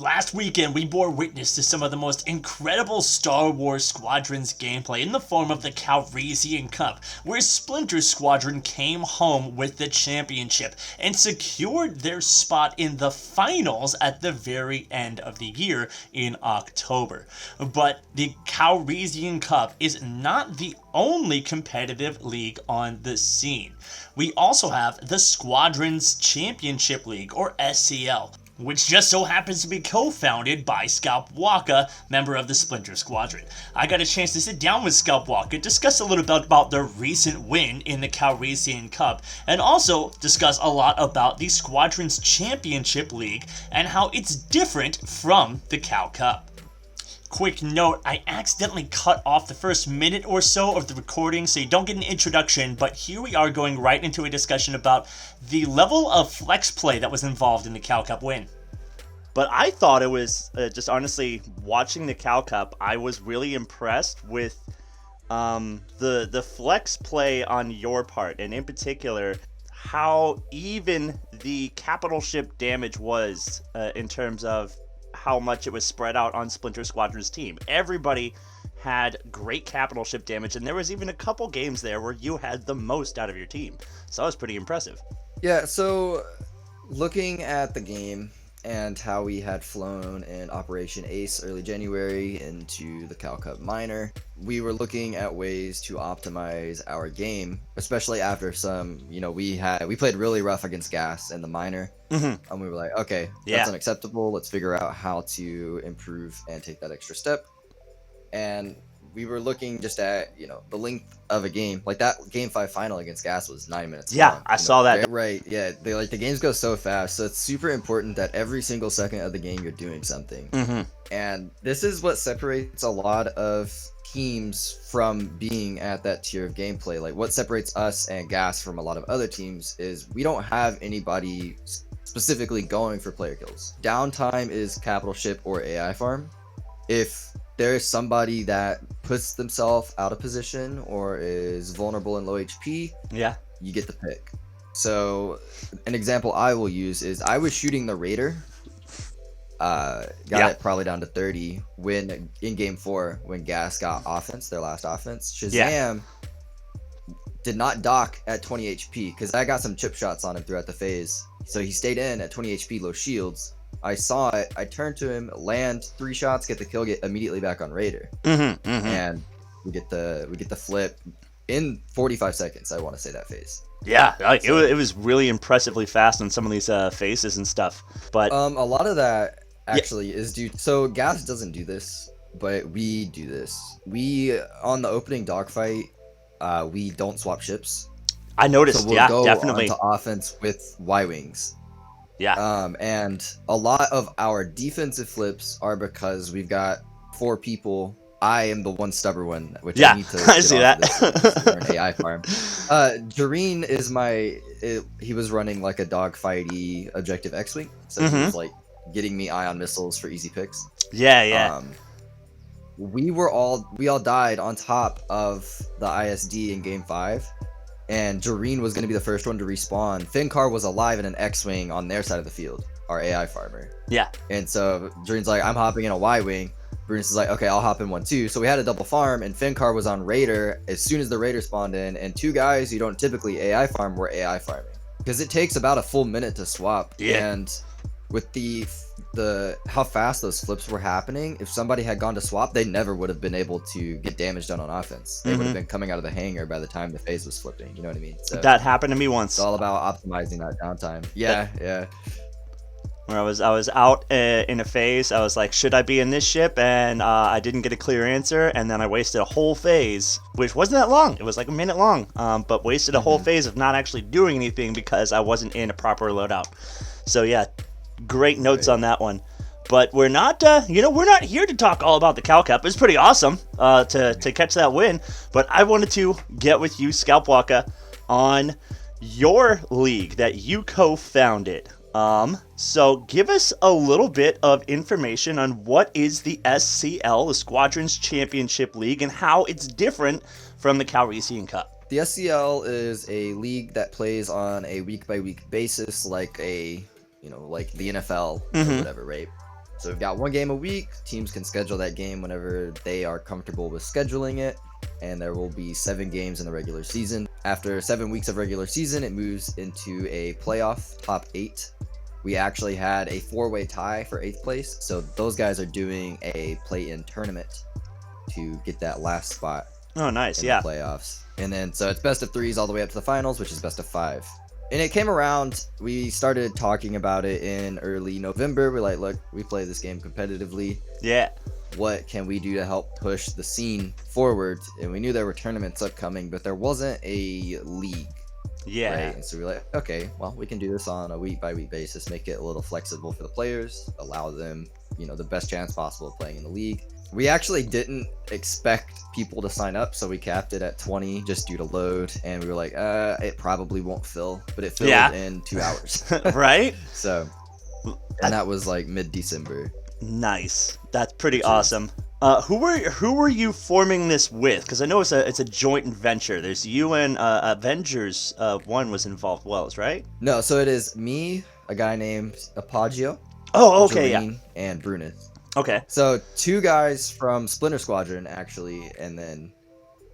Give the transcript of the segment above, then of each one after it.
Last weekend, we bore witness to some of the most incredible Star Wars Squadrons gameplay in the form of the Calrissian Cup, where Splinter Squadron came home with the championship and secured their spot in the finals at the very end of the year in October. But the Calrissian Cup is not the only competitive league on the scene. We also have the Squadrons Championship League, or SCL, which just so happens to be co-founded by Scalpwakka, member of the Splinter Squadron. I got a chance to sit down with Scalpwakka, discuss a little bit about their recent win in the Calrissian Cup, and also discuss a lot about the Squadrons Championship League and how it's different from the Cal Cup. Quick note, I accidentally cut off the first minute or so of the recording, so you don't get an introduction, but here we are going right into a discussion about the level of flex play that was involved in the Cal Cup win. But I thought it was, just honestly, watching the Cal Cup, I was really impressed with the flex play on your part, and in particular, how even the capital ship damage was in terms of how much it was spread out on Splinter Squadron's team. Everybody had great capital ship damage, and there was even a couple games there where you had the most out of your team. So that was pretty impressive. Yeah, so looking at the game and how we had flown in Operation Ace early January into the Cal Cup Minor, we were looking at ways to optimize our game, especially after some, we played really rough against Gas in the Minor. Mm-hmm. And we were like, okay, that's unacceptable. Let's figure out how to improve and take that extra step. And we were looking just at, the length of a game. Like that Game 5 final against Gas was 9 minutes long. I saw that. Right, yeah. The games go so fast, so it's super important that every single second of the game you're doing something. Mm-hmm. And this is what separates a lot of teams from being at that tier of gameplay. Like what separates us and Gas from a lot of other teams is we don't have anybody specifically going for player kills. Downtime is capital ship or AI farm. If there's somebody that puts themselves out of position or is vulnerable and low HP, you get the pick. So an example I will use is I was shooting the Raider, got it probably down to 30 when in game 4 when Gas got offense, their last offense. Shazam did not dock at 20 HP because I got some chip shots on him throughout the phase. So he stayed in at 20 HP, low shields. I saw it, I turned to him, land 3 shots, get the kill, get immediately back on Raider. And we get the flip in 45 seconds, I want to say that phase. Yeah, it was really impressively fast on some of these phases and stuff. But a lot of that actually is due, so Gas doesn't do this, but we do this. We, on the opening dogfight, we don't swap ships. I noticed, so we'll go definitely onto offense with Y-Wings. Yeah. And a lot of our defensive flips are because we've got 4 people. I am the one stubborn one, which I need to I see that. Learn AI farm. Jareen is he was running like a dogfighty objective X-Wing. So he was like getting me ion missiles for easy picks. Yeah. We all died on top of the ISD in game 5. And Jareen was going to be the first one to respawn. Finkar was alive in an X-Wing on their side of the field, our AI farmer. Yeah. And so Jareen's like, I'm hopping in a Y-Wing. Bruce is like, okay, I'll hop in one too. So we had a double farm, and Finkar was on Raider as soon as the Raider spawned in, and 2 guys who don't typically AI farm were AI farming. Because it takes about a full minute to swap. Yeah. And with the how fast those flips were happening, if somebody had gone to swap, they never would have been able to get damage done on offense. They would have been coming out of the hangar by the time the phase was flipping. You know what I mean? So that happened to me once. It's all about optimizing that downtime. Yeah. Where I was out in a phase, I was like, should I be in this ship? And I didn't get a clear answer, and then I wasted a whole phase, which wasn't that long. It was like a minute long, but wasted a whole phase of not actually doing anything because I wasn't in a proper loadout. So yeah, great notes on that one. But we're not, we're not here to talk all about the Cal Cup. It's pretty awesome to catch that win. But I wanted to get with you, Scalpwakka, on your league that you co-founded. So give us a little bit of information on what is the SCL, the Squadrons Championship League, and how it's different from the Calrissian Cup. The SCL is a league that plays on a week-by-week basis, like like the NFL or whatever, right? So we've got one game a week. Teams can schedule that game whenever they are comfortable with scheduling it. And there will be 7 games in the regular season. After 7 weeks of regular season, it moves into a playoff top 8. We actually had a 4-way tie for 8th place. So those guys are doing a play-in tournament to get that last spot. Oh, nice. In Yeah. the playoffs. And then, so it's best of 3s all the way up to the finals, which is best of 5. And it came around, we started talking about it in early November. We're like, look, we play this game competitively. Yeah. What can we do to help push the scene forward? And we knew there were tournaments upcoming, but there wasn't a league. Yeah. Right? And so we're like, okay, well, we can do this on a week by week basis, make it a little flexible for the players, allow them, the best chance possible of playing in the league. We actually didn't expect people to sign up, so we capped it at 20 just due to load, and we were like, it probably won't fill, but it filled in 2 hours. Right? So, and that was like mid-December. Nice. That's pretty awesome. Who were you forming this with? Because I know it's a joint venture. There's you and Avengers. One was involved, Wells, right? No, so it is me, a guy named Apogeo. Oh, okay, Jareen, and Brunus. Okay. So 2 guys from Splinter Squadron, actually, and then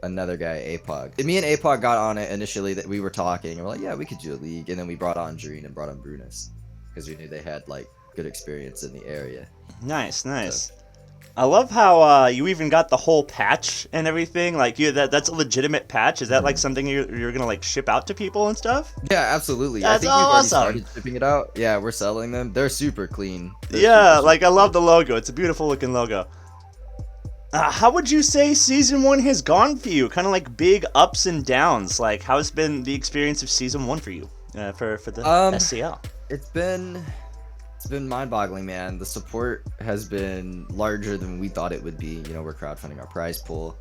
another guy, Apog. Me and Apog got on it initially, that we were talking, and we're like, yeah, we could do a league. And then we brought on Jareen and brought on Brunus, because we knew they had, like, good experience in the area. Nice. So. I love how you even got the whole patch and everything. Like, that's a legitimate patch. Is that like something you're gonna like ship out to people and stuff? Yeah, absolutely. That's I think awesome. we've already started shipping it out. Yeah, we're selling them. They're super clean. Super I love the logo. It's a beautiful looking logo. How would you say season 1 has gone for you? Kind of like big ups and downs. Like, how's been the experience of season 1 for you? For the SCL? It's been mind-boggling, man. The support has been larger than we thought it would be. We're crowdfunding our prize pool,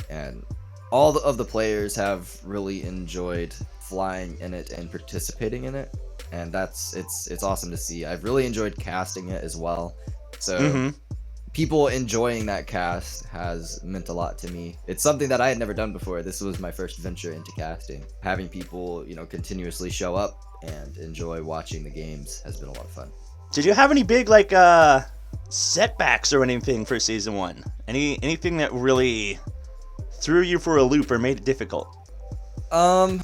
and all of the players have really enjoyed flying in it and participating in it, and it's awesome to see. I've really enjoyed casting it as well. So people enjoying that cast has meant a lot to me. It's something that I had never done before. This was my first venture into casting. Having people, continuously show up and enjoy watching the games has been a lot of fun. Did you have any big setbacks or anything for season 1? Anything that really threw you for a loop or made it difficult? I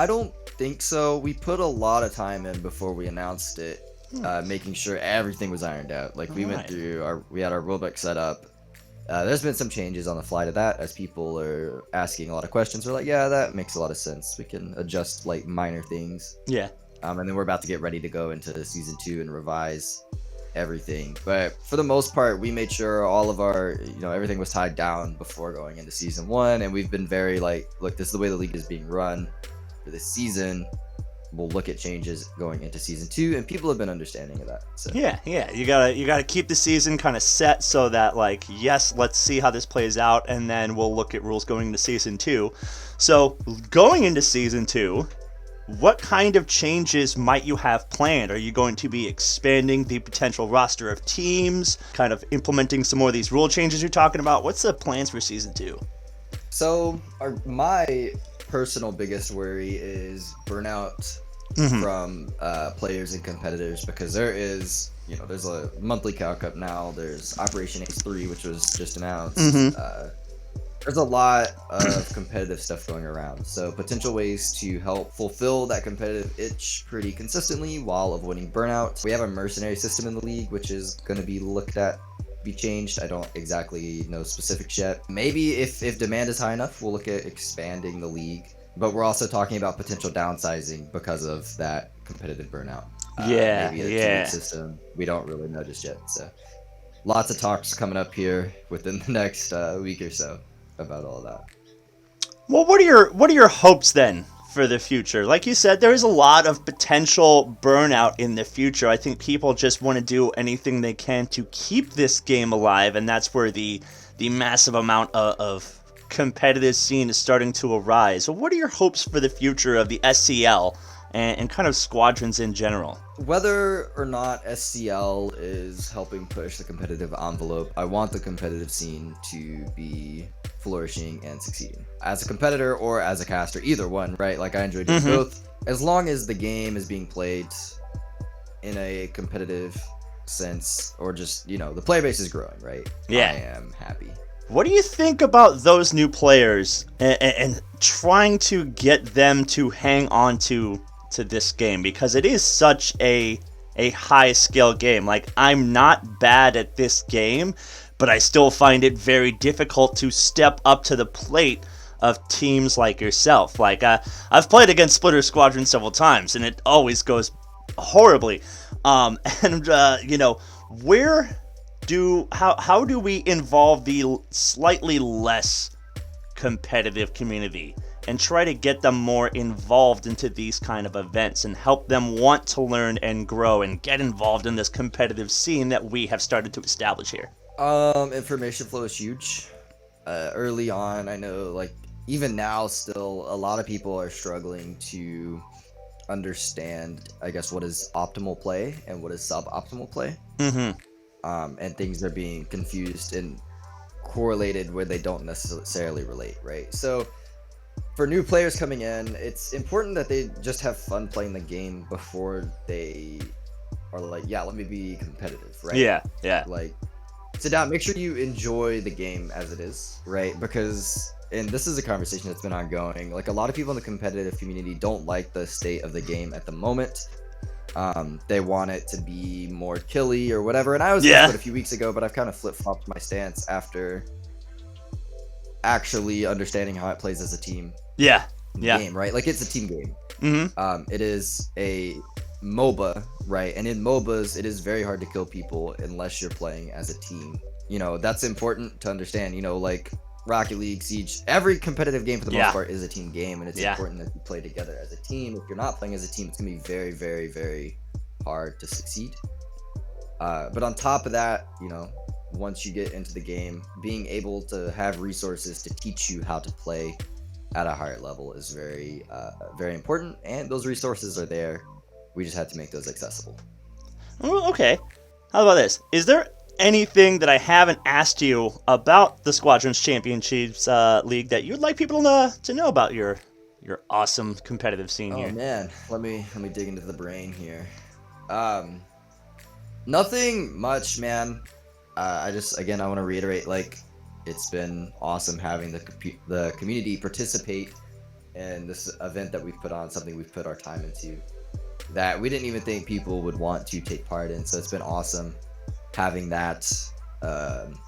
don't think so. We put a lot of time in before we announced it, making sure everything was ironed out. Like, we went through we had our rulebook set up. There's been some changes on the fly to that as people are asking a lot of questions. We're like, yeah, that makes a lot of sense. We can adjust like minor things. Yeah. And then we're about to get ready to go into season 2 and revise everything. But for the most part, we made sure all of our, everything was tied down before going into season 1. And we've been very look, this is the way the league is being run for this season. We'll look at changes going into season 2, and people have been understanding of that. So. Yeah. You gotta keep the season kind of set so that yes, let's see how this plays out, and then we'll look at rules going into season 2. So going into season 2, what kind of changes might you have planned? Are you going to be expanding the potential roster of teams, kind of implementing some more of these rule changes you're talking about? What's the plans for season 2? So my personal biggest worry is burnout from players and competitors, because there's a monthly Cal Cup now. There's Operation Ace 3, which was just announced. There's a lot of competitive stuff going around, so potential ways to help fulfill that competitive itch pretty consistently while avoiding burnout. We have a mercenary system in the league, which is going to be looked at, be changed. I don't exactly know specifics yet. Maybe if demand is high enough, we'll look at expanding the league, but we're also talking about potential downsizing because of that competitive burnout. Maybe a 2-week system. We don't really know just yet, so lots of talks coming up here within the next week or so about all that. Well, what are your hopes then for the future? Like you said, there is a lot of potential burnout in the future. I think people just want to do anything they can to keep this game alive, and that's where the massive amount of competitive scene is starting to arise. So what are your hopes for the future of the SCL and kind of Squadrons in general? Whether or not SCL is helping push the competitive envelope, I want the competitive scene to be flourishing and succeeding. As a competitor or as a caster, either one, right? Like, I enjoy doing both. As long as the game is being played in a competitive since, or just, the player base is growing, right? Yeah. I am happy. What do you think about those new players and trying to get them to hang on to this game? Because it is such a high skill game. Like, I'm not bad at this game, but I still find it very difficult to step up to the plate of teams like yourself. Like, I've played against Splinter Squadron several times, and it always goes horribly. How do we involve the slightly less competitive community and try to get them more involved into these kind of events and help them want to learn and grow and get involved in this competitive scene that we have started to establish here? Information flow is huge. Early on, I know, like, even now still a lot of people are struggling to understand, I guess, what is optimal play and what is suboptimal play. And things are being confused and correlated where they don't necessarily relate, right? So for new players coming in, it's important that they just have fun playing the game before they are like, yeah, let me be competitive, right? Yeah. Like, sit down, make sure you enjoy the game as it is, right? Because, and this is a conversation that's been ongoing, like, a lot of people in the competitive community don't like the state of the game at the moment. They want it to be more killy or whatever, and I was this a few weeks ago, but I've kind of flip-flopped my stance after actually understanding how it plays as a team game, right? Like, it's a team game. It is a MOBA, right? And in MOBAs, it is very hard to kill people unless you're playing as a team. That's important to understand. Like Rocket League, Siege, every competitive game for the most part is a team game, and it's important that you play together as a team. If you're not playing as a team, it's gonna be very, very, very hard to succeed. But on top of that, once you get into the game, being able to have resources to teach you how to play at a higher level is very, very important, and those resources are there. We just had to make those accessible. Well, okay. How about this? Is there anything that I haven't asked you about the Squadrons Championships League that you'd like people to know about your awesome competitive scene here? Oh man, let me dig into the brain here. Nothing much, man. I want to reiterate, like, it's been awesome having the community participate in this event that we've put on, something we've put our time into that we didn't even think people would want to take part in. So it's been awesome having that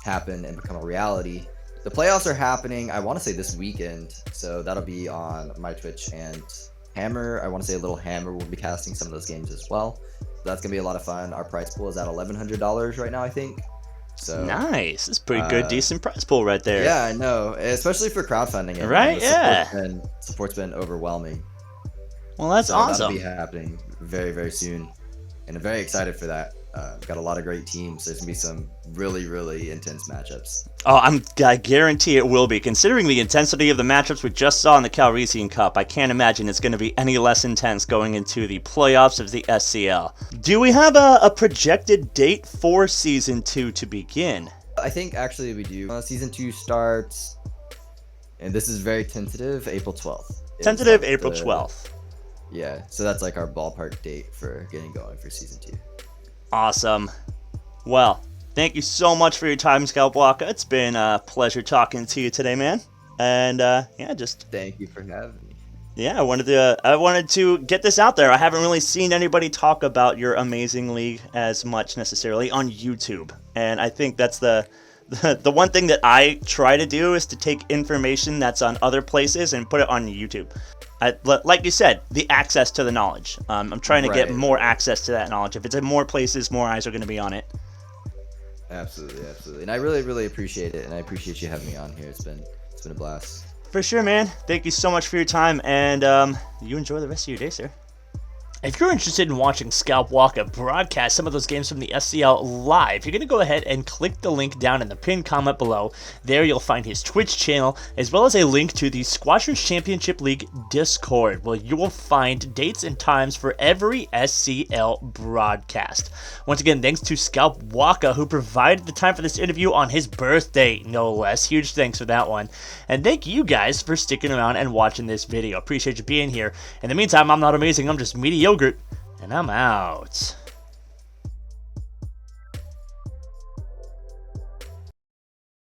happen and become a reality. The playoffs are happening, I want to say, this weekend, so that'll be on my Twitch, and Hammer, I want to say a little Hammer will be casting some of those games as well. So that's gonna be a lot of fun. Our prize pool is at $1,100 right now, I think. So nice. It's pretty good, decent prize pool right there. Yeah, I know, especially for crowdfunding. Right? Support's been overwhelming. Well, that's awesome. That'll be happening very, very soon, and I'm very excited for that. Got a lot of great teams. There's gonna be some really, really intense matchups. Oh, I guarantee it will be. Considering the intensity of the matchups we just saw in the Calrissian Cup, I can't imagine it's going to be any less intense going into the playoffs of the SCL. Do we have a projected date for Season 2 to begin? I think actually we do. Season 2 starts, and this is very tentative, April 12th. Tentative April 12th. Yeah, so that's like our ballpark date for getting going for Season 2. Awesome. Well, thank you so much for your time, Scalpwakka. It's been a pleasure talking to you today, man. And just thank you for having me. Yeah, I wanted to get this out there. I haven't really seen anybody talk about your amazing league as much necessarily on YouTube, and I think that's the one thing that I try to do is to take information that's on other places and put it on YouTube. Like you said, the access to the knowledge. I'm trying to get more access to that knowledge. If it's in more places, more eyes are going to be on it. Absolutely, absolutely. And I really, really appreciate it, and I appreciate you having me on here. It's been a blast. For sure, man. Thank you so much for your time, and you enjoy the rest of your day, sir. If you're interested in watching Scalpwakka broadcast some of those games from the SCL live, you're going to go ahead and click the link down in the pinned comment below. There you'll find his Twitch channel, as well as a link to the Squadrons Championship League Discord, where you will find dates and times for every SCL broadcast. Once again, thanks to Scalpwakka, who provided the time for this interview on his birthday, no less. Huge thanks for that one. And thank you guys for sticking around and watching this video. Appreciate you being here. In the meantime, I'm not amazing, I'm just mediocre. And I'm out.